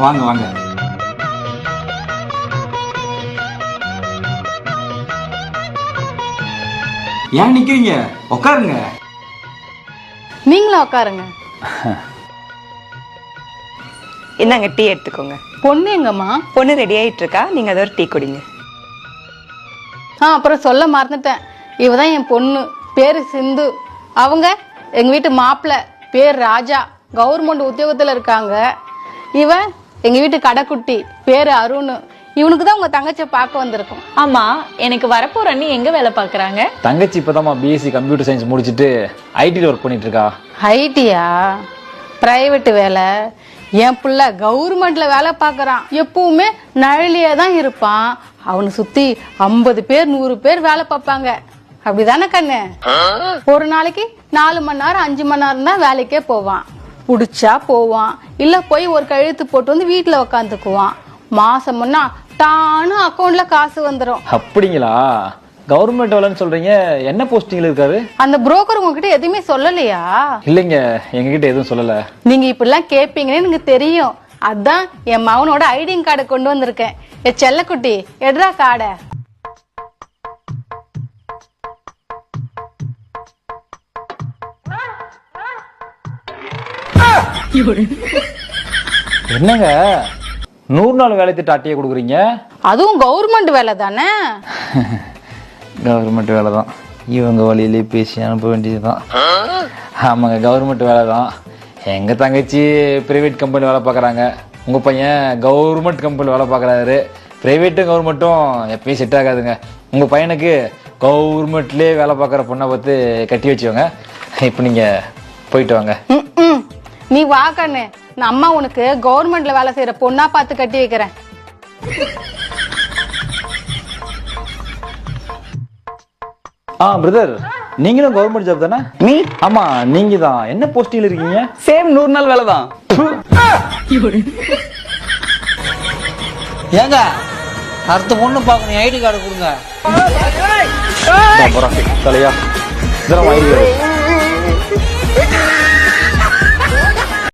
வாங்க வாங்க. ஏன் நிக்கிறீங்க? உட்காருங்க. நீங்களும் உட்காருங்க. என்னங்க டீ எடுத்துக்கோங்க. பொண்ணு எங்கம்மா? பொண்ணு ரெடி ஆயிட்டு இருக்கா, நீங்க அதை ஒரு டீ குடிங்க. அப்புறம் சொல்ல மறந்துட்டேன். இவதான் என் பொண்ணு, பேரு சிந்து. அவங்க எங்க வீட்டு மாப்பிள்ளை, பேர் ராஜா, கவர்மெண்ட் உத்தியோகத்துல இருக்காங்க. இவன் எங்க வீட்டு கடைக்குட்டி, பேரு அருண். இவனுக்கு தான் உங்க தங்கச்சியை பார்க்க வந்திருக்கோம். ஆமா, எனக்கு வரப்போற அண்ணி எங்க வேலை பாக்குறாங்க? தங்கச்சி இப்பதாம்மா பிஎஸ்சி கம்ப்யூட்டர் சயின்ஸ் முடிச்சுட்டு ஐடில ஒர்க் பண்ணிட்டு இருக்கா. ஐடியா? பிரைவேட் வேலை? என் பிள்ளை கவர்மெண்ட்ல வேலை பார்க்கறான். எப்பவுமே நழலியே தான் இருப்பான். அவனை சுத்தி 50 பேர் 100 பேர் வேலை பார்ப்பாங்க. அப்படிதானே கண்ணு? ஒரு நாளைக்கு 4 மணி நேரம் 5 மணி நேரம் தான் வேலைக்கே போவான். புடிச்சா போவான், இல்ல போய் ஒரு கழுத்து போட்டு வந்து வீட்டுல உக்காந்துக்குவான். மாசம் முன்னா டானு அக்கௌண்ட்ல காசு வந்துடும். அப்படிங்களா? கவர்மெண்ட் வேலைன்னு சொல்றீங்க, என்ன போஸ்டிங்ல இருக்காரு? அந்த புரோக்கர் உங்ககிட்ட எதுவுமே சொல்லலையா? இல்லைங்க, எங்ககிட்ட எதுவும் சொல்லல. நீங்க இப்படிலாம் கேட்பீங்கன்னு எனக்கு தெரியும். அதான் என் மகனோட ஐடிங் கார்டை கொண்டு வந்திருக்கேன். என் செல்லக்குட்டி, எடுறா கார்டை. என்னங்க 100 நாள் வேலை திட்ட அட்டையை கொடுக்குறீங்க? அதுவும் கவர்மெண்ட் வேலை தானே? கவர்மெண்ட் வேலை தான். இவங்க வழியிலே பேசி அனுப்ப வேண்டியதுதான். ஆமாங்க, கவர்மெண்ட் வேலை தான். எங்கள் தங்கச்சி ப்ரைவேட் கம்பெனி வேலை பார்க்குறாங்க. உங்கள் பையன் கவர்மெண்ட் கம்பெனி வேலை பார்க்குறாரு. ப்ரைவேட்டும் கவர்மெண்ட்டும் எப்பயும் செட் ஆகாதுங்க. உங்கள் பையனுக்கு கவர்மெண்ட்லேயே வேலை பார்க்குற பொண்ணை பார்த்து கட்டி வச்சுக்கோங்க. இப்போ நீங்கள் போயிட்டு வாங்க. நீ வா கண்ணு, நான் அம்மா உனக்கு கவர்மெண்ட்ல வேலை செய்யற பொண்ணா பார்த்து கட்டி வைக்கிறேன். பிரதர், நீங்களும் கவர்மெண்ட் ஜாப் தானே? நீ? ஆமா, நீங்க தான். என்ன போஸ்டிங்ல இருக்கீங்க? சேம் 100 நாள் வேலை தான். ஏங்க அடுத்த பொண்ணு பார்க்கணும், ஐடி கார்டு கொடுங்க. தலையா இதெல்லாம்